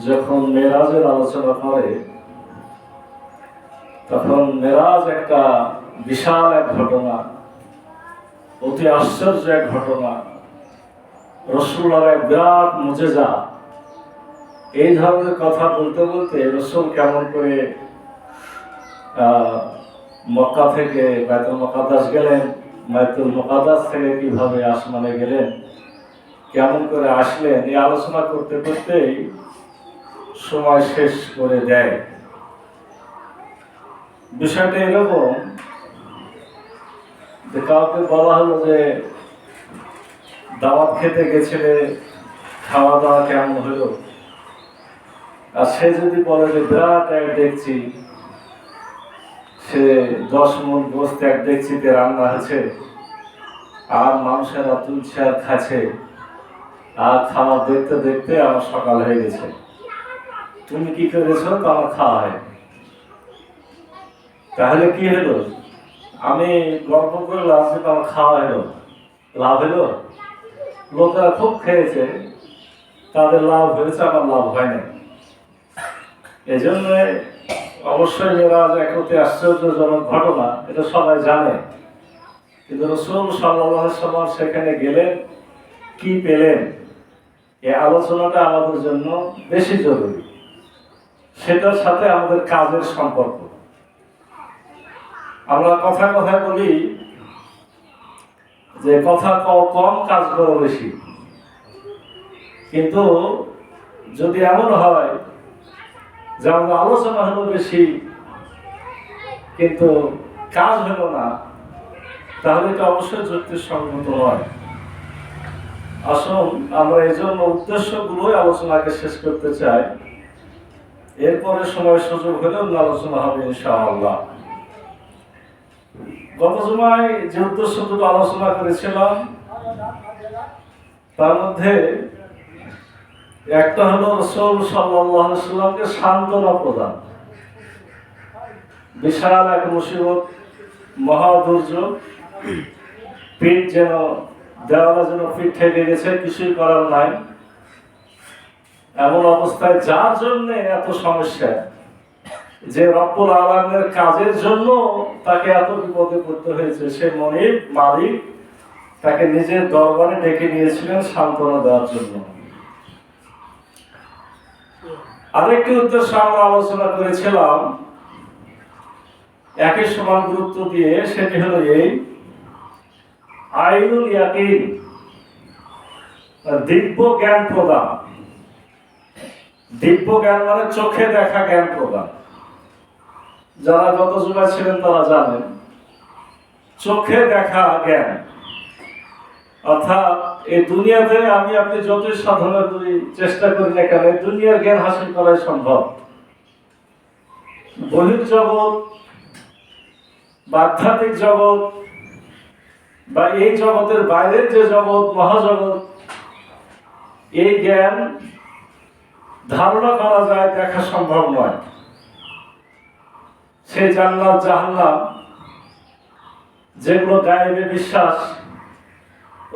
যখন মেরাজের আলোচনা করে তখন মেরাজ একটা বিশাল এক ঘটনা, অতি আশ্চর্য এক ঘটনা, রাসূলের এক বিরাট মুজিজা। এই ধরনের কথা বলতে বলতে রাসূল কেমন করে মক্কা থেকে বাইতুল মুকাদ্দাস গেলেন, বাইতুল মুকাদ্দাস থেকে কিভাবে আসমানে গেলেন, কেমন করে আসলেন, এই আলোচনা করতে করতেই সময় শেষ করে দেয়। বিষয়টা এরকম যে কাউকে বলা হলো যে দাওয়াত খেতে গেছিলে, খাওয়া দাওয়া কেমন হলো, আর সে যদি বলে যে বিরাট এক দেখছি, সে 10 মণ গোস্ত এক দেখছিতে রান্না হয়েছে, আর মানুষেরা তুলছে আর খাচ্ছে, আর খাওয়া দেখতে দেখতে আমার সকাল হয়ে গেছে, তুমি কি করেছো? তো আমার খাওয়া হয়। তাহলে কি হলো? আমি গল্প করলাম কিন্তু আমার খাওয়া হলো, লাভ হলো? লোকেরা খুব খেয়েছে, তাদের লাভ হয়েছে, আমার লাভ হয় না। এই জন্য অবশ্যই মেরাজ এক অতি আশ্চর্যজনক ঘটনা, এটা সবাই জানে। কিন্তু রাসূল সাল্লাল্লাহু আলাইহি ওয়াসাল্লাম সেখানে গেলেন, কি পেলেন, এই আলোচনাটা আমাদের জন্য বেশি জরুরি। সেটার সাথে আমাদের কাজের সম্পর্ক। আমরা কথায় কথায় বলি যে কথা কম, কাজ করো বেশি। কিন্তু যদি এমন হয় যে আমাদের আলোচনা হলো বেশি কিন্তু কাজ হলো না, তাহলে এটা অবশ্যই যুক্তিসঙ্গত নয়। আসুন আমরা এই জন্য উদ্দেশ্যগুলোই আলোচনাকে শেষ করতে চাই, এরপরে সময় সুযোগ হলেও আলোচনা হবে ইনশাআল্লাহ। গত জুমায় যে উদ্দেশ্য দুটো আলোচনা করেছিলাম তার মধ্যে একটা হলো রাসূল সাল্লাল্লাহু আলাইহি ওয়াসাল্লামকে সান্ত্বনা প্রদান। বিশাল এক মুসিবত, মহা দুর্যোগ, পিঠ যেন দেওয়ালে যেন পিঠ ঠেকে গেছে, কিছুই করার নাই, এমন অবস্থায় যার জন্য এত সমস্যা, যে রব্বুল আলামিনের কাজের জন্য তাকে এত বিপদে পড়তে হয়েছে, সে মনিব মালিক তাকে নিজের দরবারে ডেকে নিয়েছিলেন সান্ত্বনা দেওয়ার জন্য। আরেকটি উদ্দেশ্য আমরা আলোচনা করেছিলাম একই সমান গুরুত্ব দিয়ে, সেটি হলো এই আইনুল ইয়াকিন, দিব্য জ্ঞান প্রদান। দিব্য জ্ঞান মানে চোখে দেখা জ্ঞান প্রদান। যারা গত যুগে ছিলেন তারা জানেন, চোখে দেখা জ্ঞান অর্থাৎ এই দুনিয়াতে আমি আপনি যতই সাধনা করি, চেষ্টা করি না কেন, দুনিয়ার জ্ঞান হাসিল করাই সম্ভব। বহির্জগৎ বা আধ্যাত্মিক জগৎ বা এই জগতের বাইরের যে জগৎ, মহাজগৎ, এই জ্ঞান ধারণা করা যায়, দেখা সম্ভব নয়। সে জান্নাত জাহান্নাম যেগুলো গায়েবে বিশ্বাস,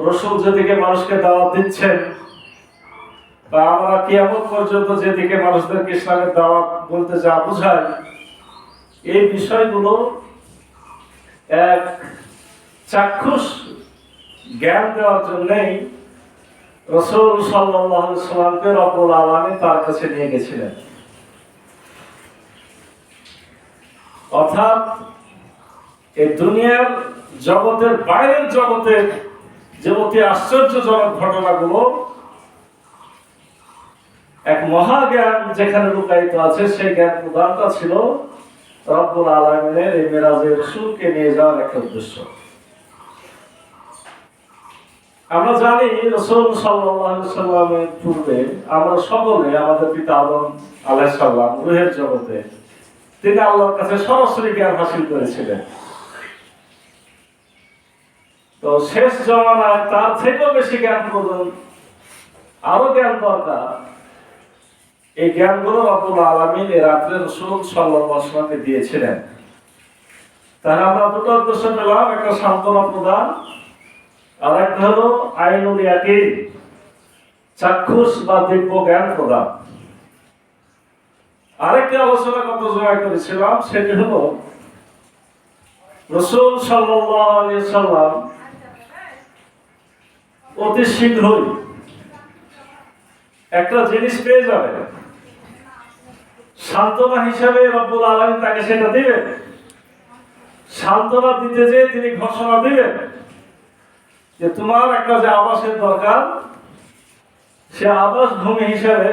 রাসূল যেদিকে মানুষকে দাওয়াত দিচ্ছেন, বা আমরা কিয়ামত পর্যন্ত যেদিকে মানুষদেরকে ইসলামের দাওয়াত বলতে যা বোঝায়, এই বিষয়গুলো এক চাক্ষুষ জ্ঞান দেওয়ার জন্যই রাসূল সাল্লাল্লাহু আলাইহি ওয়াসাল্লামকে রব্বুল আলামিন তার কাছে নিয়ে গেছিলেন। অর্থাৎ এই দুনিয়ার জগতের বাইরের জগতের যে অতি আশ্চর্যজনক ঘটনাগুলো, এক মহাজ্ঞান যেখানে লুকায়িত আছে, সেই জ্ঞান প্রদানটা ছিল রব্বুল আলামিনের এই মেরাজে রাসূলকে নিয়ে যাওয়ার একটা উদ্দেশ্য। আমরা জানি রাসূল সাল্লাল্লাহু আলাইহি ওয়াসাল্লামের পূর্বে আমরা সকলে, আমাদের পিতা আদম আলাইহিস সালাম রূহের জগতে, তিনি আল্লাহর কাছে সরাসরি জ্ঞান হাসিল করেছিলেন। তো শেষ জমানায় তার থেকেও বেশি জ্ঞান প্রদান, আরো জ্ঞান দরকার। এই জ্ঞানগুলো রব্বুল আলামিন এই রাত্রে রাসূল সাল্লাল্লাহু আলাইহি ওয়াসাল্লামকে দিয়েছিলেন। তাহলে আমরা দুটো উদ্দেশ্য পেলাম, একটা সান্ত্বনা প্রদান, আর একটা হলো আইনুল ইয়াকিন, চাক্ষুষ বা দিব্য জ্ঞান প্রদান। আরেকটি আলোচনা গত জমায় করেছিলাম, সেটি হলো রাসূল সাল্লাল্লাহু আলাইহি সাল্লাম অতি শীঘ্রই একটা জিনিস পেয়ে যাবেন, সান্ত্বনা হিসাবে রব্বুল আলামিন তাকে সেটা দিবেন। সান্ত্বনা দিতে যে তিনি ঘোষণা দিবেন যে তোমার একটা যে আবাসের দরকার, সে আবাস ভূমি হিসাবে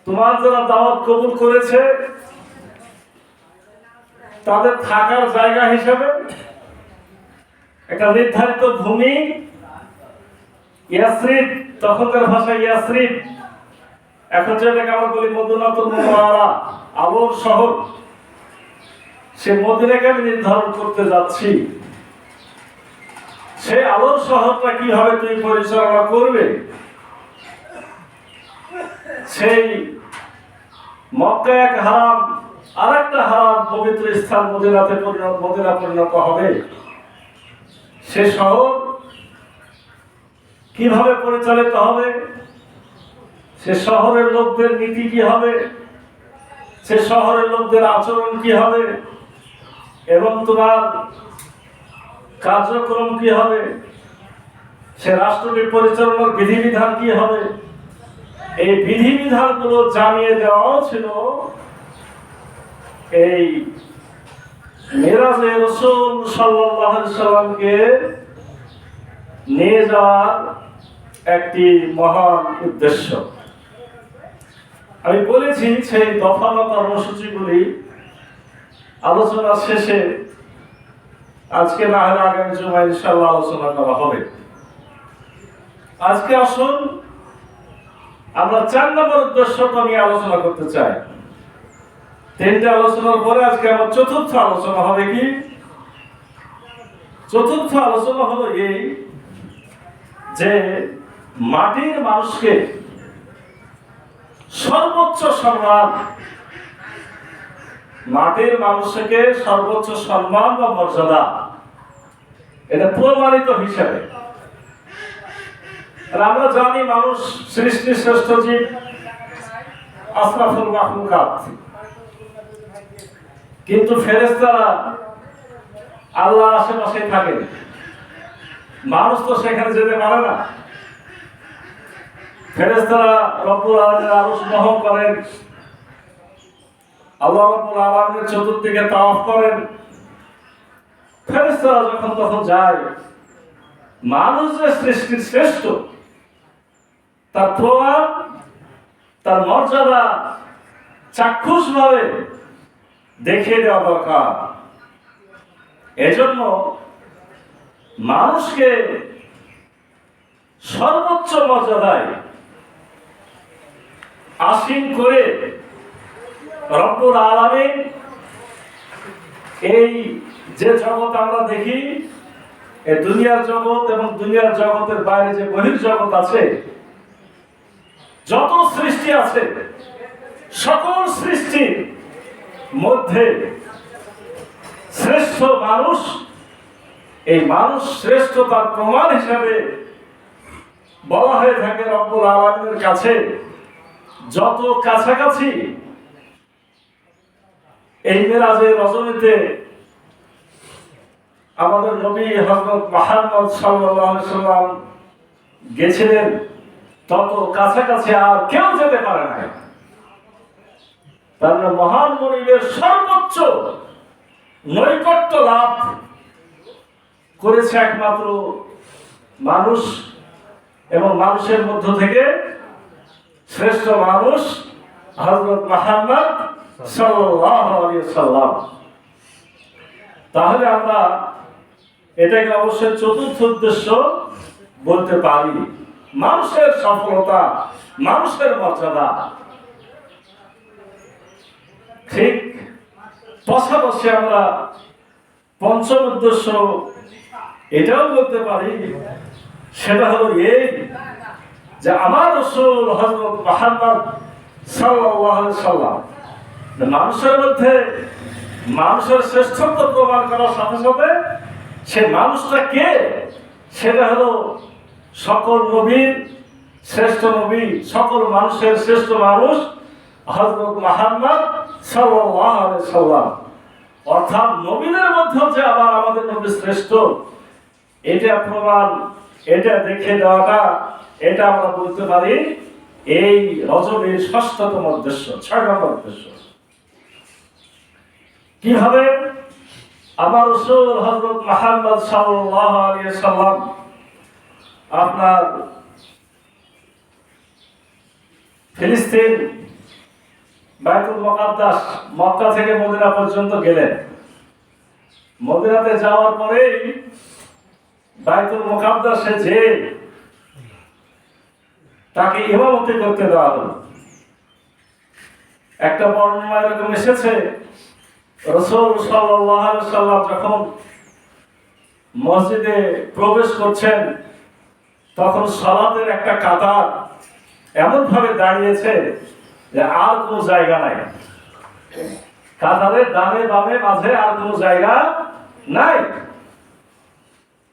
তোমার যারা দাওয়াত কবুল করেছে তাদের থাকার জায়গা হিসাবে একটা নির্ধারিত ভূমি, ইয়াসরিব, তখনকার ভাষায় ইয়াসরিব, এখন যেটাকে আমরা বলি মদিনাতুল মুনাওয়ারা, আলোর শহর, সে মদিনাকে আমি নির্ধারণ করতে যাচ্ছি। সেই আলোর শহরটা কিভাবে তুমি পরিচালনা করবে, সেই মক্কা এক হারাম আর একটা হারাম পবিত্র স্থান মদিনা পরিণত হবে, সে শহর কিভাবে পরিচালিত হবে, সে শহরের লোকদের নীতি কি হবে, সে শহরের লোকদের আচরণ কি হবে, এবং তোমার কার্যক্রম কি হবে, সে রাষ্ট্রটি পরিচালনার বিধিবিধান কি হবে, এই বিধিবিধানগুলো জানিয়ে দেওয়াও ছিল এই মিরাজে রাসূল সাল্লাল্লাহু আলাইহি সাল্লামকে নিয়ে যাওয়ার একটি মহান উদ্দেশ্য। আমি বলেছি সেই দফানো কর্মসূচিগুলি আলোচনা শেষে আজকে না হলে আগামী জুমায় ইনশাআল্লাহ আলোচনা করা হবে। আজকে আসুন আমরা 4 নম্বর উদ্দেশ্যটা নিয়ে আলোচনা করতে চাই। 3টা আলোচনার পরে আজকে আমার চতুর্থ আলোচনা হবে। কি চতুর্থ আলোচনা হলো এই যে মাটির মানুষকে সর্বোচ্চ সম্মান, মাটির মানুষকে সর্বোচ্চ সম্মান বা মর্যাদা এটা প্রমাণিত হিসাবে। আমরা জানি মানুষ সৃষ্টির শ্রেষ্ঠ জীব, আশরাফুল মাখলুকাত, কিন্তু ফেরেশতারা আল্লাহর আশেপাশে থাকে, মানুষ তো সেখানে যেতে পারে না। ফেরেশতারা রব্বুল আলামিনের আরশ বহন করেন, আল্লাহ রব্বুল আলামিনের চতুর্দিকে তাওয়াফ করেন। ফেরেশতারা যখন তখন যায়, মানুষ যে সৃষ্টির শ্রেষ্ঠ তার প্রমাণ, তার মর্যাদা চাক্ষুষ ভাবে দেখিয়ে দেওয়া দরকার। এজন্য মানুষকে সর্বোচ্চ মর্যাদায় আসীন করে রব্বুল আলামিন এই যে জগৎ আমরা দেখি, এই দুনিয়ার জগৎ এবং দুনিয়ার জগতের বাইরে যে বহির্জগৎ আছে, যত সৃষ্টি আছে, সকল সৃষ্টির মধ্যে শ্রেষ্ঠ মানুষ। এই মানুষ শ্রেষ্ঠ তার প্রমাণ হিসাবে বলা হয়ে থাকে রব্বুল আলামিনের কাছে। যত কাছাকাছি এই মেরাজের রজনীতে আমাদের নবী হযরত মুহাম্মদ সাল্লাল্লাহু আলাইহি সাল্লাম গেছিলেন, তত কাছাকাছি আর কেউ যেতে পারে না। তার মহান মনিবের সর্বোচ্চ নৈকট্য লাভ করেছে একমাত্র মানুষ, এবং মানুষের মধ্য থেকে শ্রেষ্ঠ মানুষ হযরত মুহাম্মদ সাল্লাল্লাহু আলাইহি সাল্লাম। তাহলে আমরা এটাকে অবশ্যই চতুর্থ উদ্দেশ্য বলতে পারি, মানুষের সফলতা, মানুষের মর্যাদা। ঠিক পাশাপাশি আমরা পঞ্চম উদ্দেশ্য এটাও বলতে পারি, সেটা হলো এই যে আমার রাসূল হযরত মুহাম্মদ সাল্লাল্লাহু আলাইহি সাল্লাম মানুষের মধ্যে মানুষের শ্রেষ্ঠত্ব প্রমাণ করার সাথে সাথে সে মানুষটা কে, সেটা হলো সকল নবীর শ্রেষ্ঠ নবী, সকল মানুষের শ্রেষ্ঠ মানুষ হযরত মুহাম্মদ সাল্লাল্লাহু আলাইহি সাল্লাম, অর্থাৎ নবীদের মধ্যে যে আবার আমাদের নবী শ্রেষ্ঠ, এটা প্রমাণ, এটা দেখে দেওয়াটা, এটা আমরা বলতে পারি এই রজবের ৬ষ্ঠতম উদ্দেশ্য, ৬ নম্বর উদ্দেশ্য। কিভাবে আমার রাসূল হযরত মুহাম্মদ সাল্লাল্লাহু আলাইহি সাল্লাম আপনার ফিলিস্তিন বাইতুল মুকাদ্দাস মক্কা থেকে মদিনা পর্যন্ত গেলেন। মদিনাতে যাওয়ার পরেই বাইতুল মুকাদ্দাসে যে তাকে ইমামতি করতে দেওয়া হলো। একটা বর্ণনা এরকম এসেছে, রাসূল সাল্লাল্লাহু আলাইহি সাল্লাম যখন মসজিদে প্রবেশ করছেন তখন সালাতের একটা কাতার এমন ভাবে দাঁড়িয়েছে যে আর কোনো জায়গা নাই, কাতারের ডানে বামে মাঝে আর কোনো জায়গা নাই।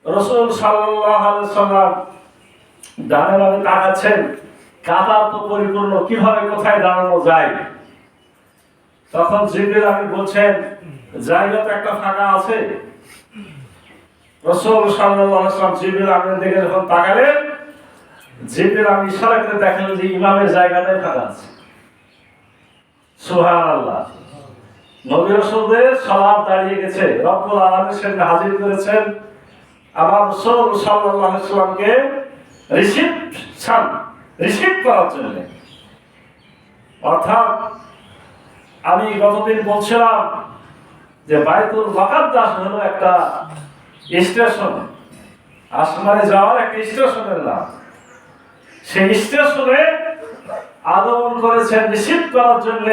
রাসূল সাল্লাল্লাহু আলাইহি সাল্লাম ডানে বামে তাকাচ্ছেন, কাতার তো পরিপূর্ণ, কিভাবে কোথায় দাঁড়ানো যায়। তখন জিবরিল আমিন বলছেন, জায়গা তো একটা ফাঁকা আছে। রাসূল সাল্লাল্লাহু আলাইহি সাল্লাম জিবরিল আমিনের দিকে যখন তাকালেন, জিবরিল আমিন ইশারা করে দেখালেন যে ইমামের জায়গাটাই ফাঁকা আছে। সুবহানাল্লাহ। নবী রাসূলদের সালাত দাঁড়িয়ে গেছে, রব্বুল আলামিন সেখানে হাজির করেছেন আমার রাসূল সাল্লাল্লাহু আলাইহি সাল্লামকে রিসিভ করার জন্য। অর্থাৎ আমি গতদিন বলছিলাম যে বাইতুল মুকাদ্দাস হলো একটা স্টেশন, আসমানে যাওয়ার একটা স্টেশনের নাম। সেই স্টেশনে আগমন করেছেন রিসিভ করার জন্য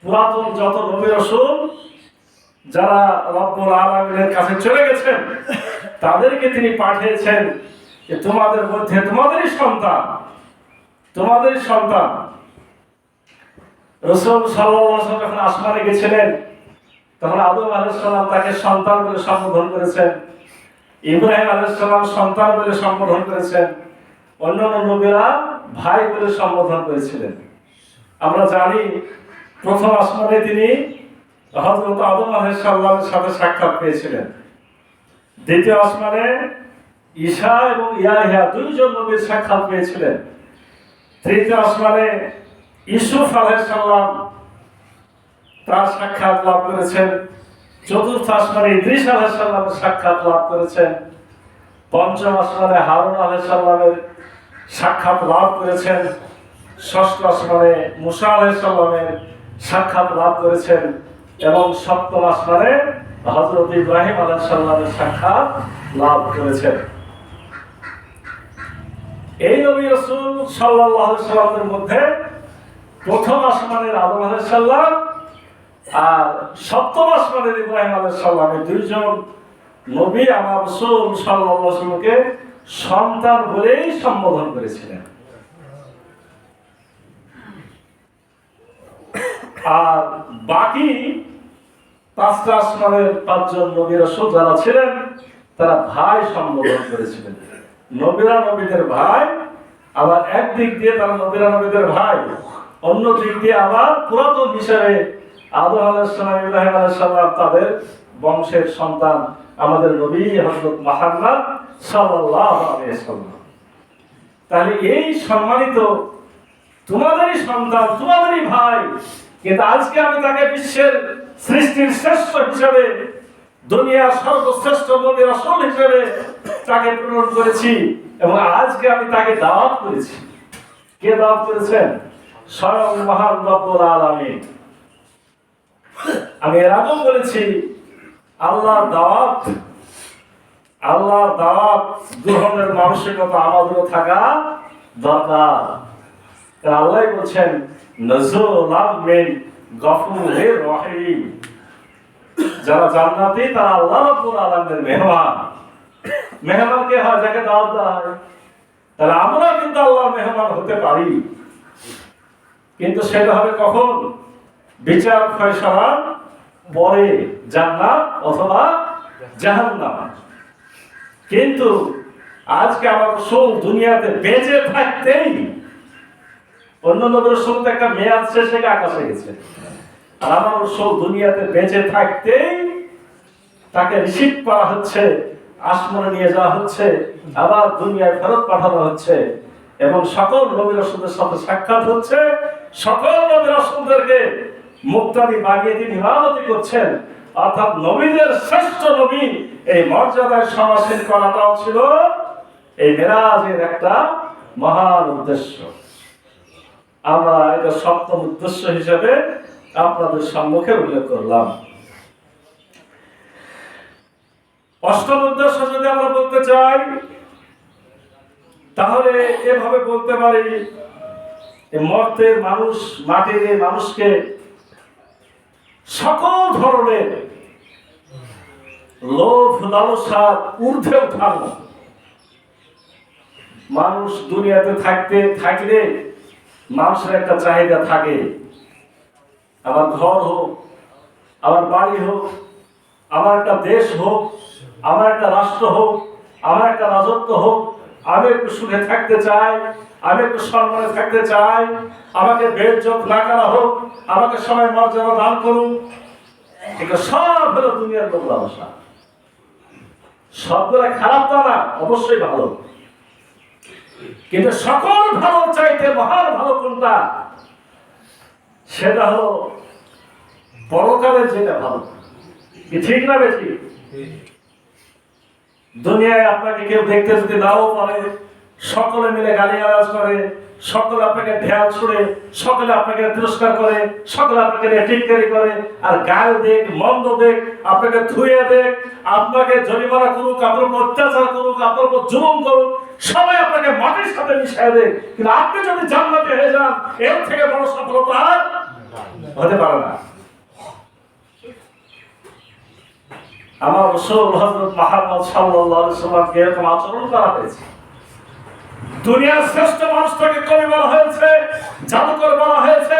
পুরাতন যত নবী রাসূল যারা রব্বুল আলামিনের কাছে চলে গেছেন তাদেরকে তিনি পাঠিয়েছেন যে তোমাদের মধ্যে তোমাদেরই সন্তান রাসূল সাল্লাল্লাহু আলাইহি ওয়াসাল্লাম যখন আসমানে গেছিলেন তখন আদম আলাইহিস সালাম তাকে সন্তান বলে সম্বোধন করেছেন, ইব্রাহিম আলাইহিস সালাম সন্তান বলে সম্বোধন করেছেন, অন্যান্য নবীরা ভাই বলে সম্বোধন করেছিলেন। আমরা জানি প্রথম আসমানে তিনি হযরত আদম আলাইহিস সালামের সাথে সাক্ষাৎ পেয়েছিলেন। দ্বিতীয় আসমানে ঈসা এবং ইয়াহইয়া দুইজন নবীর সাক্ষাৎ পেয়েছিলেন। তৃতীয় আসমানে ইউসুফ আলাইহিস সালাম তার সাক্ষাৎ লাভ করেছেন। চতুর্থ আসমানে ইদ্রিস আলাইহিস সালামের সাক্ষাৎ লাভ করেছেন। পঞ্চম আসমানে হারুন আলাইহিস সালামের সাক্ষাৎ লাভ করেছেন। ষষ্ঠ আসমানে মুসা আলাইহিস সালামের সাক্ষাৎ লাভ করেছেন এবং সপ্তম আসমানে হযরত ইব্রাহিম আলাইহিস সালামের সাক্ষাৎ লাভ করেছেন। এই নবী রাসূল সাল্লাল্লাহু আলাইহি সাল্লামের মধ্যে প্রথম আসমানের আদম আলাইহিস সালাম আর সপ্তম আসমানের ইব্রাহিম আলাইহিস সালামের দুইজন নবী আমার রাসূল সাল্লাল্লাহু আলাইহি সাল্লামকে সন্তান বলেই সম্বোধন করেছিলেন। আর বাকি পাঁচটা আসমানের পাঁচজন নবী রাসূল যারা ছিলেন তারা ভাই সম্বোধন করেছিলেন। নবীরা নবীদের ভাই, আবার একদিক দিয়ে তারা নবীরা নবীদের ভাই, অন্য দিক দিয়ে আবার পুরাতন হিসেবে আদম আলাইহিস সালাম ইব্রাহিম আলাইহিস সালাম তাদের বংশের সন্তান আমাদের নবী হযরত মুহাম্মদ সাল্লাল্লাহু আলাইহি সাল্লাম। তাহলে এই সম্মানিত তোমাদেরই সন্তান, তোমাদেরই ভাই, কিন্তু আজকে আমি তাকে বিশ্বের সৃষ্টির শ্রেষ্ঠ হিসেবে, দুনিয়ার সর্বশ্রেষ্ঠ নবী রাসূল হিসেবে তাকে প্রেরণ করেছি এবং আজকে আমি তাকে দাওয়াত করেছি। কে দাওয়াত করেছেন? স্বয়ং মহান রব্বুল আলামিন। আমি এর আগেও বলেছি আল্লাহ দাওয়াত গ্রহণের মানসিকতা আমাদেরও থাকা দরকার। আল্লাহ বলছেন নজুলাম মিন গফুরির রহিম, যারা জান্নাতি তারা আল্লাহ রাব্বুল আলামিনের মেহমান। মেহমান কে হয়? যাকে দাওয়াত দেওয়া হয়। তাহলে আমরা কিন্তু আল্লাহর মেহমান হতে পারি, কিন্তু সেটা হবে কখন? বিচার ফয়সালার পরে, জান্নাত অথবা জাহান্নাম। কিন্তু আজকে আমার রাসূল দুনিয়াতে বেঁচে থাকতেই অন্য নবী রাসূল তো একটা মেয়াদ শেষে আকাশে গেছে, আর আমার রাসূল দুনিয়াতে বেঁচে থাকতেই তাকে রিসিভ করা হচ্ছে, আসমানে নিয়ে যাওয়া হচ্ছে, আবার দুনিয়ায় ফেরত পাঠানো হচ্ছে, এবং সকল নবী রাসূলদের সাথে সাক্ষাৎ হচ্ছে, সকল নবী রাসূলদেরকে মুক্তাদি বানিয়ে তিনি ইমামতি করছেন। অর্থাৎ নবীদের শ্রেষ্ঠ নবী এই মর্যাদায় সমাসীন করাটাও ছিল এই মেরাজের একটা মহান উদ্দেশ্য। আমরা এটা সপ্তম উদ্দেশ্য হিসেবে আপনাদের সম্মুখে উল্লেখ করলাম। অষ্টম উদ্দেশ্য যদি আমরা বলতে চাই, তাহলে এভাবে বলতে পারি, মর্তের মানুষ, মাটির এই মানুষকে সকল ধরনের লোভ লালসার ঊর্ধ্বে উঠানো। মানুষ দুনিয়াতে থাকলে মানুষের একটা চাহিদা থাকে, আমার ঘর হোক, আমার বাড়ি হোক, আমার একটা দেশ হোক, আমার একটা রাষ্ট্র হোক, আমার একটা রাজত্ব হোক, আমি একটু সুখে থাকতে চাই, আমি একটু সম্মানে থাকতে চাই, আমাকে বেইজ্জত না করা হোক, আমাকে সবাই মর্যাদা দান করুন। এটা সব হলো দুনিয়ার লোভ লালসা। সবগুলা খারাপ তা না, অবশ্যই ভালো, কিন্তু সকল ভালো চাইতে মহান ভালো কোনটা? সেটা হলো পরকালের যেটা ভালো। কি ঠিক না বেশি? দুনিয়ায় আপনাকে কেউ দেখতে যদি নাও পারে, সকলে মিলে গালিগালাজ করে, সকলে আপনাকে ঢেল ছুড়ে, সকলে আপনাকে তিরস্কার করে, সকলে আপনাকে টিটকারি করে, আর গাল দেখ, মন্দ দেখ, আপনাকে ধুয়ে দেখ, আপনাকে জরিমানা করুক, আপনার উপর অত্যাচার করুক, আপনার উপর জুলুম করুক, সবাই আপনাকে মাটির সাথে মিশিয়ে দেখ, কিন্তু আপনি যদি জান্নাতে হয়ে যান, এর থেকে বড় সফলতা আর হতে পারে না। আমার রাসূল হযরত মুহাম্মদ সাল্লাল্লাহু আলাইহি ওয়াসাল্লামকে এরকম আচরণ করা হয়েছে। দুনিয়ার শ্রেষ্ঠ মানুষটাকে কবি বলা হয়েছে, জাদুকর বলা হয়েছে,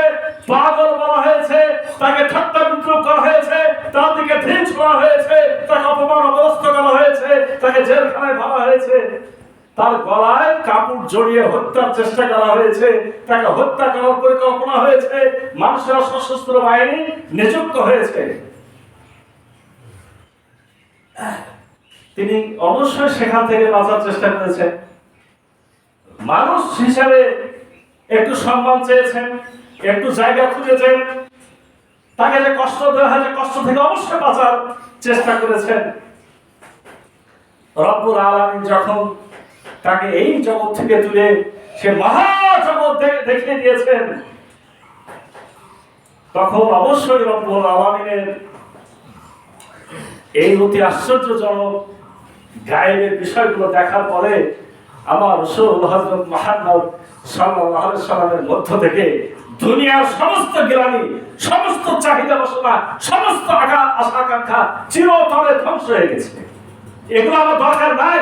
পাগল বলা হয়েছে, তাকে ঠাট্টা বিদ্রুপ করা হয়েছে, তার দিকে ঢিল ছোড়া হয়েছে, তাকে অপমান অবস্থ করা হয়েছে, তাকে জেলখানায় ভরা হয়েছে, তার গলায় কাপড় জড়িয়ে হত্যার চেষ্টা করা হয়েছে, তাকে হত্যা করার পরিকল্পনা হয়েছে, মানুষেরা সশস্ত্র বাহিনী নিযুক্ত হয়েছে। তিনি অবশ্যই সেখান থেকে বাঁচার চেষ্টা করেছেন। মানুষ হিসাবে একটু সম্মান চেয়েছেন, একটু জায়গা খুঁজেছেন, তাকে যে কষ্ট দেওয়া হয়, কষ্ট থেকে অবশ্যই বাঁচার চেষ্টা করেছেন। রব্বুল আলামিন যখন তাকে এই জগৎ থেকে তুলে সে মহাজগৎ দেখিয়ে দিয়েছেন, তখন অবশ্যই রব্বুল আলামিনের এই অতি আশ্চর্যজনক গায়েবের বিষয়গুলো দেখার পরে আমার রাসূল হযরত মুহাম্মদ সাল্লাল্লাহু আলাইহি ওয়াসাল্লামের মধ্য থেকে দুনিয়ার সমস্ত জ্ঞানী, সমস্ত চাহিদা বাসনা, সমস্ত আশা আকাঙ্ক্ষা চিরতরে ধ্বংস হয়ে গেছে। এগুলো আমার দরকার নাই।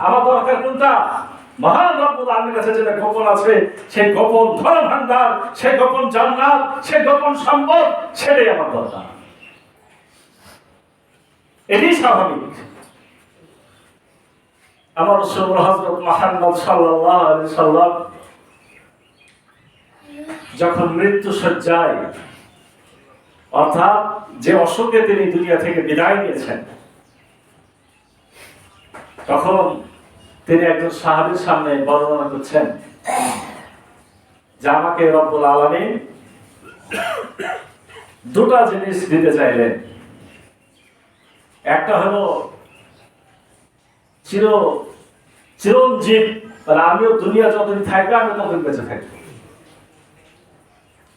আমার দরকার কোনটা? মহান রব্বুল আলামিনের কাছে যেটা গোপন আছে, সেই গোপন ধন ভান্ডার, সেই গোপন জান্নাত, সেই গোপন সম্পদ, সেটাই আমার দরকার। এটাই স্বাভাবিক। আমার রাসূল হযরত মুহাম্মদ সাল্লাল্লাহু আলাইহি সাল্লাম যখন মৃত্যু শয্যায়, অর্থাৎ যে অসুখে তিনি দুনিয়া থেকে বিদায় নিয়েছেন, তখন তিনি একজন সাহাবীর সামনে বর্ণনা করছেন যে আমাকে রব্বুল আলামিন দুটা জিনিস দিতে চাইলেন। একটা হলো চিরঞ্জীব, মানে আমিও দুনিয়া যতদিন থাকবে আমি ততদিন বেঁচে থাকবো,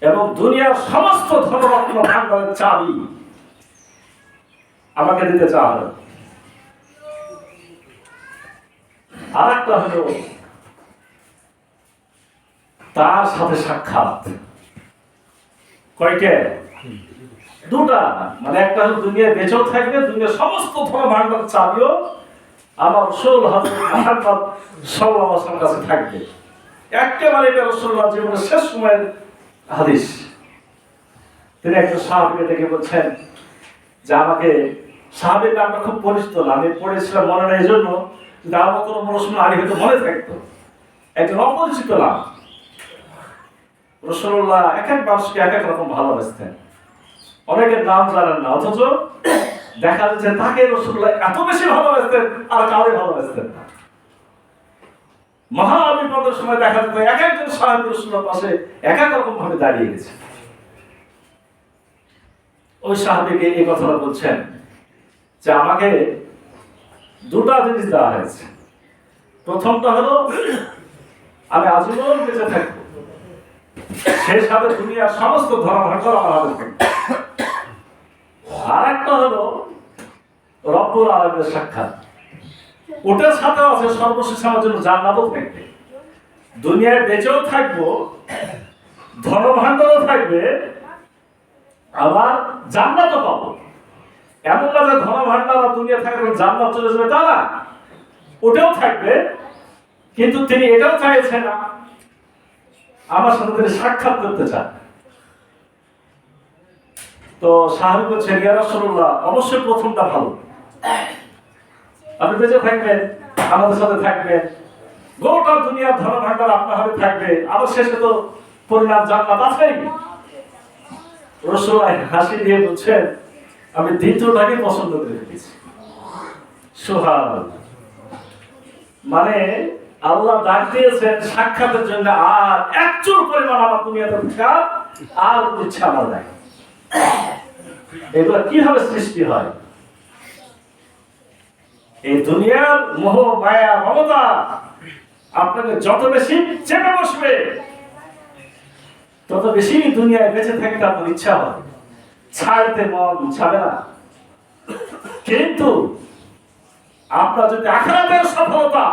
এবং দুনিয়ার সমস্ত ধনরত্ন ভান্ডারের চাবি আমাকে দিতে চাওয়া হলো। আর একটা হলো তার সাথে সাক্ষাৎ। কয়টা? দুটা। মানে একটা হলো দুনিয়ায় বেঁচেও থাকবে, দুনিয়ার সমস্ত ধন ভান্ডারের চাবিও আমার রাসূল হযরত মুহাম্মদ সাল্লাল্লাহু আলাইহি ওয়াসাল্লামের কাছে থাকবে। একেবারে এটা রাসূলুল্লাহ জীবনের শেষ সময়ের হাদিস। তিনি একটা সাহাবীকে ডেকে বলছেন যে আমাকে, সাহাবীর নামটা খুব পরিচিত না, আমি পড়েছিলাম মনে নেই, এই জন্য আমার কোনো মরসুম আগে হয়তো মনে থাকতো, একজন অপরিচিত নাম। রাসূলুল্লাহ এক এক মানুষকে এক এক রকম ভালোবাসতেন। অনেকের নাম জানেন না, অথচ দেখা যাচ্ছে তাকে রাসূলুল্লাহ এত বেশি ভালোবাসতেন আর কাউকে ভালোবাসতেন না। মহা বিপদের সময় দেখা যেত এক একজন সাহাবী রাসূলুল্লাহর পাশে এক এক রকম ভাবে দাঁড়িয়ে গেছে। ওই সাহাবীকে এই কথাটা বলছেন যে আমাকে দুটো জিনিস দেওয়া হয়েছে। প্রথমটা হলো আমি আজীবন বেঁচে থাকবো, সেই সাথে দুনিয়ার সমস্ত ধর্মভাগ্য আমার হাতে থাকবে। আর একটা হলো রব্বুল আলামিনের সাক্ষাৎ, ওটার সাথে আছে সর্বশেষ আমার জন্য জান্নাতও থাকবে। দুনিয়ায় বেঁচেও থাকবো, ধনভাণ্ডারও থাকবে, আবার জান্নাতও পাবো। এমন না যে ধনভাণ্ডার আর দুনিয়া থাকবে জান্নাত চলে যাবে তা না, ওটাও থাকবে। কিন্তু তিনি এটাও চাইছেন না আমার সাথে তিনি সাক্ষাৎ করতে চান। তো সাহাবী বলছেন, ইয়া রাসূলুল্লাহ অবশ্যই প্রথমটা ভালো, আপনি বেঁচে থাকবেন, আমাদের সাথে থাকবেন, গোটা দুনিয়ার ধনভাণ্ডার আপনার হাতে থাকবে, আবার শেষে তো পরিণাম জান্নাত আছেই। রাসূলুল্লাহ হাসি দিয়ে বলছেন, আমি দ্বিতীয়টাকে পছন্দ করে ফেলেছি। সুবহানাল্লাহ। মানে আল্লাহ ডাক দিয়েছেন সাক্ষাতের জন্য, আর একচুল পরিমাণ আমার দুনিয়াতে থাকার আর ইচ্ছা আমার নাই। এগুলো কিভাবে সৃষ্টি হয়? এই দুনিয়ার মোহ মায়া মমতা আপনাকে যত বেশি চেপে বসবে, তত বেশি দুনিয়ায় বেঁচে থাকতে আপনার ইচ্ছা হবে, ছাড়তে মন ছাড়ে না। কিন্তু আপনার যদি আখিরাতের সফলতা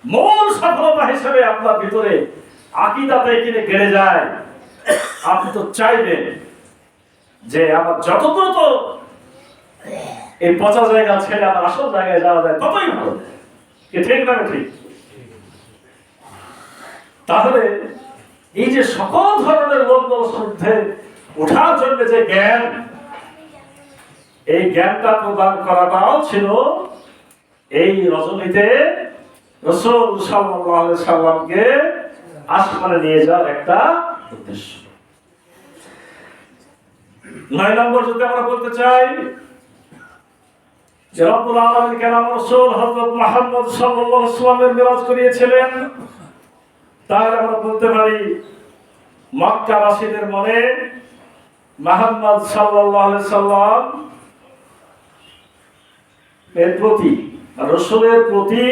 মূল সফলতা হিসেবে আপনার ভিতরে আকীদাতে কিনে গেড়ে যায়, আপনি তো চাইবেন যে আমার যত দ্রুত এই পচা জায়গা ছেড়ে আমার আসল জায়গায় যাওয়া যায় ততই ভালো। কি ঠিক না ঠিক? তাহলে এই যে সকল ধরনের লোকদলের মধ্যে ওঠার জন্য যে জ্ঞান, এই জ্ঞানটা প্রদান করাটাও ছিল এই রজনীতে রাসূল সাল্লাল্লাহু আলাইহি সাল্লামকে আসমানে নিয়ে যাওয়ার একটা উদ্দেশ্য। 9 নম্বর যদি আমরা বলতে চাই যে রব্বুল আলামিন কেন রাসূল হযরত মুহাম্মদ সাল্লাল্লাহু আলাইহি ওয়াসাল্লামের মিরাজ করিয়েছিলেন, তাহলে আমরা বলতে পারি মক্কাবাসীদের মনে মুহাম্মদ সাল্লাল্লাহু আলাইহি সাল্লাম এর প্রতি, রাসূলের প্রতি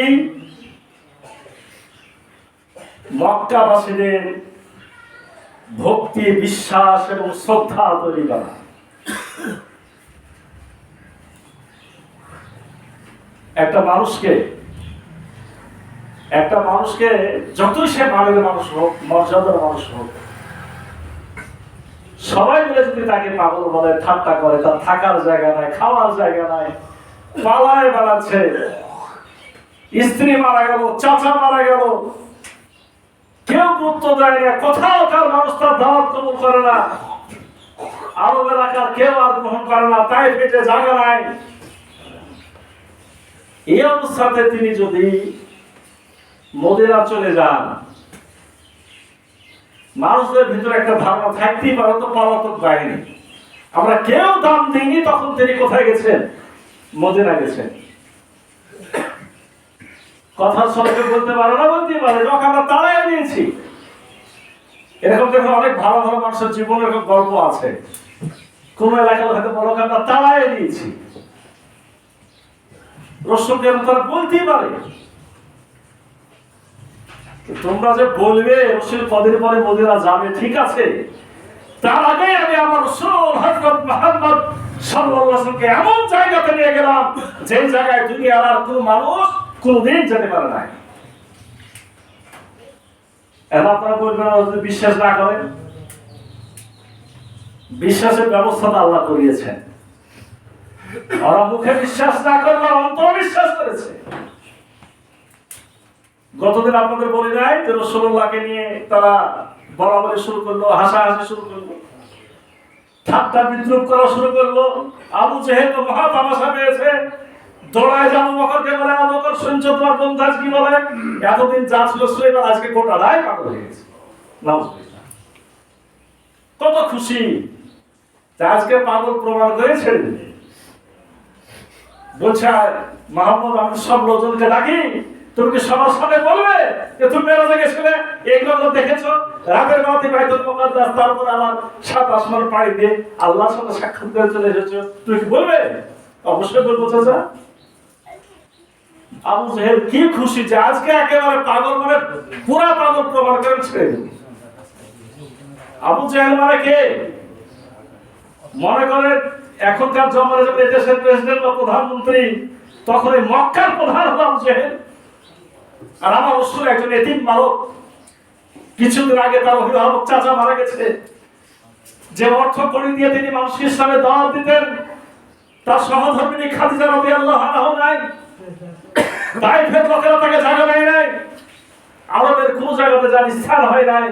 মক্কাবাসীদের ভক্তি, বিশ্বাস এবং শ্রদ্ধা তৈরি করা। একটা মানুষকে যতই সে মানের মানুষ হোক, মর্যাদার মানুষ হোক, সবাই মিলে যদি তাকে পাগল বলে, ঠাট্টা করে, তার থাকার জায়গা নাই, খাওয়ার জায়গা নাই, পালায় বেড়াচ্ছে, স্ত্রী মারা গেল, চাচা মারা গেল, কেউ গুরুত্ব দেয় না, কোথাও তার মানুষ তার দাওয়াত কবুল করে না, আরব এলাকার কেউ আর গ্রহণ করে না, তাই পেটে জায়গা নাই। এই অবস্থাতে তিনি যদি মদিনা চলে যান, মানুষদের ভিতরে একটা ধারণা থাকতেই পারে তো পলাতক বাহিনী, আমরা কেউ দাম দিইনি, তখন তিনি কোথায় গেছেন? মদিনা গেছেন। কথা সবাইকে বলতে পারে না, বলতে পারে যখন আমরা তাড়াই দিয়েছি। এরকম দেখো অনেক ভালো ভালো মানুষের জীবনের এরকম গল্প আছে, কোন এলাকায় হয়তো বড় আমরা তাড়াই দিয়েছি, রসুলকে তারা বলতেই পারে। তোমরা যে বলবে রসুল কদিন পরে মদিনা যাবে, ঠিক আছে, তার আগে আমি আমার রাসূল হযরত মুহাম্মদ সাল্লাল্লাহু আলাইহি ওয়াসাল্লামকে এমন জায়গাতে নিয়ে গেলাম যে জায়গায় দুনিয়ার আর কোনো মানুষ কোনদিন যেতে পারে না। এখন আপনারা বলবেন যদি বিশ্বাস না করেন, বিশ্বাসের ব্যবস্থাটা আল্লাহ করিয়েছেন। ওরা মুখে বিশ্বাস না করলে অন্তর বিশ্বাস করেছে। গতদিন আপনাদের বলি নাই যে রাসূলুল্লাহকে নিয়ে তারা বলাবলি শুরু করলো, হাসাহাসি শুরু করলো, ঠাট্টা বিদ্রুপ করা শুরু করলো। আবু জেহেল তো মহা তামাশা পেয়েছে, দৌড়ায় আবু বকরকে বলে, আবু বকর শুনছো তোমার বন্ধু আজ কি বলে, এতদিন যা ছিল এবার আজকে গোটা রায় পাগল হয়ে গেছে। নাউজুবিল্লাহ। কত খুশি যে আজকে পাগল প্রমাণ করে ছেড়ে দিলে। বলছে মোহাম্মদ, আমি সব লোকজনকে ডাকি, তুমি কি সবার সামনে বলবে যে তুমি মেরাজে গেছিলে, এগুলো দেখেছো, রাতের বেলাতে বাইতুল মুকাদ্দাস, তারপর আবার 7 আসমান পাড়ি দিয়ে আল্লাহর সাথে সাক্ষাৎ করে চলে এসেছো, তুমি কি বলবে? অবশ্যই বলবো চাচা। আবু জেহেল কি খুশি যে আজকে একেবারে পাগল, মানে পুরা পাগল প্রমাণ করে ছেড়ে দিল। আবু জেহেল মানে কে? মনে করেন এখনকার জমানায় যখন দেশের প্রেসিডেন্ট বা প্রধানমন্ত্রী, তখন এই মক্কার প্রধান হল আবু জেহেল। আর আমার রাসূল একজন এতিম বালক, কিছুদিন আগে তার অভিভাবক চাচা মারা গেছে, যে অর্থ কড়ি দিয়ে তিনি মানুষকে ইসলামে দাওয়াত দিতেন, তার সহধর্মিণী খাদিজা রাদিয়াল্লাহু আনহা নাই, তাইফের লোকেরা তাকে জায়গা দেয় নাই, আরবের কোন জায়গাতে যার স্থান হয় নাই।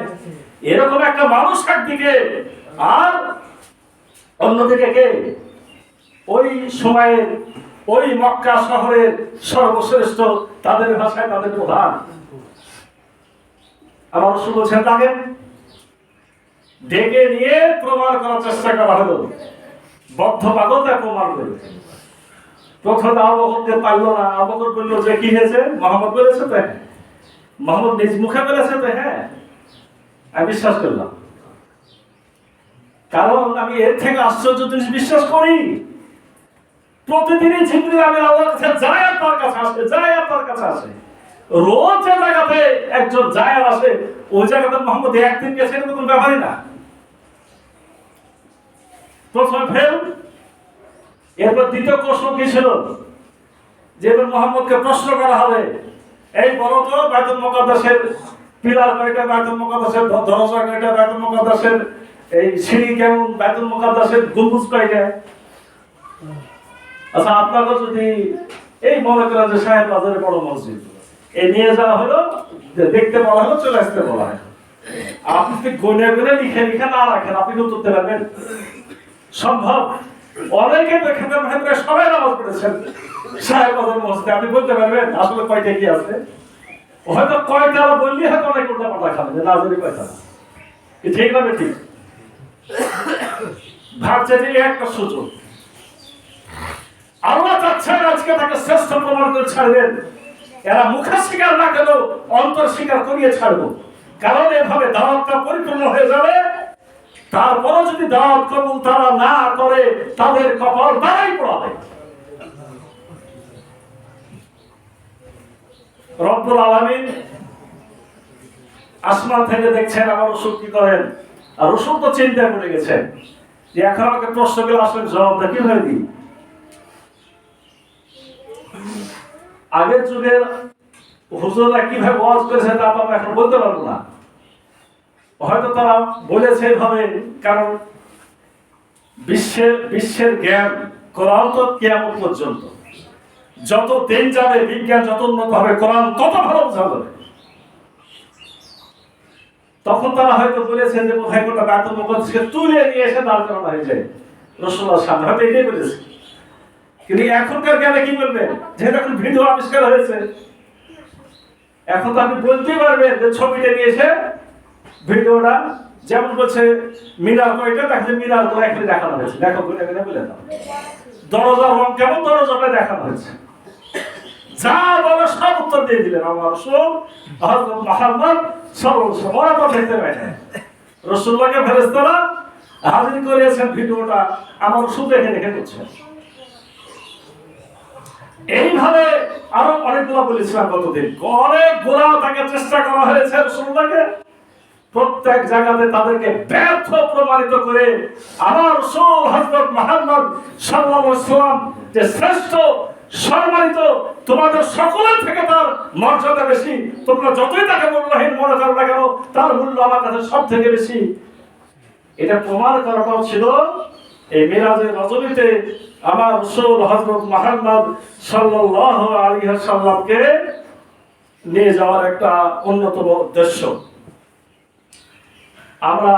এরকম একটা মানুষ একদিকে, আর অন্যদিকে কে? ওই সময়ের ওই মক্কা শহরের সর্বশ্রেষ্ঠ, তাদের ভাষায় তাদের প্রধান। আমার রাসূল বলেছেন তাকে ডেকে নিয়ে প্রমাণ করার চেষ্টা করা হলো, বদ্ধ পাগলতা প্রমাণ করে। প্রথমে আবু বকরকে পারলো না। আবু বকর বলল যে কি হয়েছে? মুহাম্মদ বলেছে তো হ্যাঁ, মুহাম্মদ নিজ মুখে বলেছে তো হ্যাঁ, আমি বিশ্বাস করলাম, কারণ আমি এর থেকে আশ্চর্য জিনিস বিশ্বাস করি। প্রতিদিনই জিবরিল আমি আল্লাহর কাছে যায় আর তার কাছে আসে, যায় আর তার কাছে আসে। রোজ যে জায়গাতে একজন যায় আর আসে, ওই জায়গাতে মুহাম্মদ একদিন গেছে, এটা কোনো ব্যাপারই না। প্রথমে ফেল, এরপর দ্বিতীয় প্রশ্ন কি ছিল? যে মুহাম্মদকে প্রশ্ন করা হবে, এই বলো তো বাইতুল মুকাদ্দাসের পিলার কয়টা, বাইতুল মুকাদ্দাসের দরজা কয়টা, বাইতুল মুকাদ্দাসের এই সিঁড়ি কেমন, বাইতুল মুকাদ্দাসের গম্বুজ কয়টা? আচ্ছা, আপনাকে যদি এই মনে করেন যে সাহেব বাজারে বড় মসজিদ, এই নিয়ে যাওয়া হলো, যে দেখতে বলা হলো, চলে আসতে বলা হয়, আপনি যদি গনে গনে লিখে লিখে না রাখেন, আপনি কি উত্তর পারবেন? সম্ভব? অনেকে দেখেন প্রায় সবাই নামাজ পড়েছেন সাহেব বাজার মসজিদে, আপনি বলতে পারবেন আসলে কয়টা কি আছে? হয়তো কয়টা বললি হয়তো অনেক উল্টা পাল্টা খাবে, যে না জানি কয়টা, ঠিক না? ঠিক ভাবছে যে একটা সুযোগ আল্লাহ চাচ্ছেন আজকে তাকে শ্রেষ্ঠ প্রমাণ করে ছাড়বেন। এরা মুখে স্বীকার না করলেও অন্তর স্বীকার করিয়ে ছাড়বো, কারণ এভাবে দাওয়াতটা পরিপূর্ণ হয়ে যাবে। তারপরও যদি দাওয়াত কবুল তারা না করে, তাদের কপাল তারাই পড়াবে। রব্বুল আলামিন আসমান থেকে দেখছেন আমার রাসূল কি করেন, আর রাসূল তো চিন্তা করে গেছেন যে এখন আমাকে প্রশ্নগুলো আসলে জবাবটা কিভাবে দিই। আগের যুগের হুজুররা কিভাবে ওয়াজ করেছে তা তো আমরা এখন বলতে পারবো না, হয়তো তারা বলেছে এভাবে, কারণ বিশ্বের জ্ঞান কোরআন তো কিয়ামত পর্যন্ত, যত দিন যাবে বিজ্ঞান যত উন্নত হবে, কোরআন তত ভালো বোঝা যাবে। তখন তারা হয়তো বলেছেন যে কোথায় কোনটা বাইতুল মুকাদ্দাসকে তুলে নিয়ে এসে দাঁড় করানো হয়েছে রাসূলুল্লাহর সামনে, হয়তো এটাই বলেছে। কিন্তু এখনকার জ্ঞানে কি বলবেন, যেহেতু এখন ভিডিও আবিষ্কার হয়েছে, এখন তো আপনি বলতেই পারবেন যে ছবিটা নিয়ে এসে ভিডিওটা, যেমন বলছে মিনার কয়টা, তাহলে মিনার গুলো এখানে দেখানো হয়েছে, দেখো বলে বলে দাও, দরজার রং কেমন, দরজাটা দেখানো হয়েছে। যা বলে সব উত্তর দিয়ে দিলেন আমার রাসূল হযরত মুহাম্মদ সাল্লাল্লাহু আলাইহি ওয়াসাল্লাম। ওরা তো দেখতে পায় না, রাসূলুল্লাহকে ফেরেশতারা হাজির করিয়েছেন ভিডিওটা, আমার রাসূল দেখে দেখে করছে। এইভাবে আরো অনেকগুলো বলেছিলাম গতদিন, অনেকগুলো তাকে চেষ্টা করা হয়েছে রাসূলুল্লাহকে, প্রত্যেক জায়গাতে তাদেরকে ব্যর্থ প্রমাণিত করে আমার রাসূল হযরত মুহাম্মদ সাল্লাল্লাহু আলাইহি ওয়াসাল্লাম যে শ্রেষ্ঠ সম্মানিত, তোমাদের সকলের থেকে তার মর্যাদা বেশি, তোমরা যতই তাকে মূল্যহীন মনে করো না কেন, তার মূল্য আমার কাছে সব থেকে বেশি, এটা প্রমাণ করাটা ছিল এই মিরাজের রজনীতে আমার রাসূল হযরত মুহাম্মদ সাল্লাল্লাহু আলাইহি ওয়াসাল্লামকে নিয়ে যাওয়ার একটা অন্যতম উদ্দেশ্য। আমরা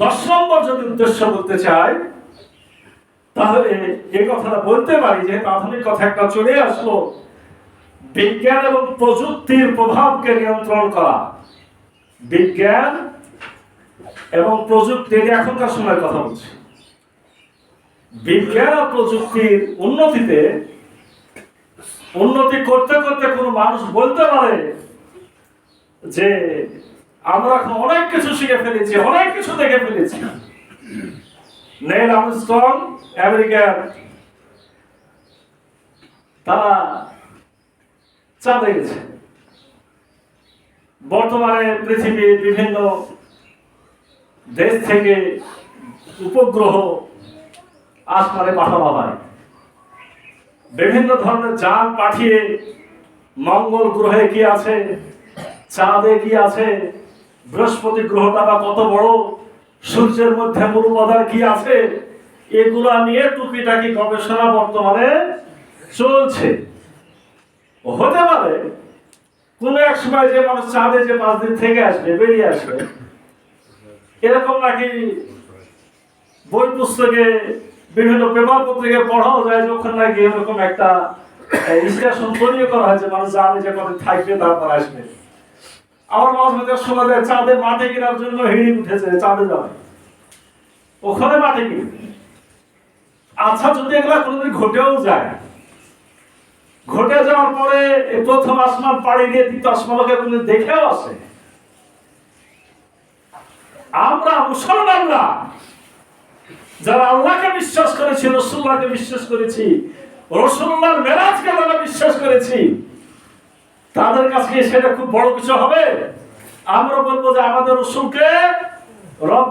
10 নম্বর যদি উদ্দেশ্য বলতে চাই, তাহলে এই কথাটা বলতে পারি যে আধুনিক কথা একটা চলে আসলো, বিজ্ঞান এবং প্রযুক্তির প্রভাবকে নিয়ন্ত্রণ করা। বিজ্ঞান এবং প্রযুক্তি, এখনকার সময়ের কথা বলছি, বিজ্ঞান ও প্রযুক্তির উন্নতি করতে করতে কোনো মানুষ বলতে পারে যে আমরা এখন অনেক কিছু শিখে ফেলেছি, অনেক কিছু দেখে ফেলেছি। নেল আর্মস্ট্রং আমেরিকার, তারা চাঁদে গেছে। বর্তমানে পৃথিবীর বিভিন্ন দেশ থেকে উপগ্রহ আসমানে পাঠানো হয়, বিভিন্ন ধরনের যান পাঠিয়ে মঙ্গল গ্রহে কি আছে, চাঁদে কি আছে, বৃহস্পতি গ্রহটা বা কত বড়, সূর্যের মধ্যে মূল উপাদান কি আছে, এগুলা নিয়ে টুকিটাকি গবেষণা বর্তমানে চলছে। হতে পারে কোন এক সময় যে মানুষ চাঁদে যে 5 দিন থেকে আসবে, বেরিয়ে আসবে, এরকম নাকি বই পুস্তকে বিভিন্ন পেপার পত্রিকায় পড়াও যায়, যখন নাকি এরকম একটা স্টেশন তৈরি করা হয়েছে, মানুষ জানে যে কদিন থাকবে তারপর আসবে। আমার মাঝে মাঝে শোনা যায় চাঁদে মাটি কেনার জন্য হিড়িক উঠেছে, চাঁদে যাবে, ওখানে মাটি কিনবে। আচ্ছা, যদি এগুলা কোনোদিন ঘটেও যায়, ঘটে যাওয়ার পরে প্রথম আসমান পাড়ি দিয়ে দ্বিতীয় আসমানকে কোনোদিন দেখেও আসে, আমরা মুসলমানরা যারা আল্লাহকে বিশ্বাস করেছি, রাসূলুল্লাহকে বিশ্বাস করেছি, রাসূলুল্লাহর মেরাজকে যারা বিশ্বাস করেছি, তাদের কাছে সেটা খুব বড় কিছু হবে? আমরা বলবো যে আমাদের রাসূলকে রব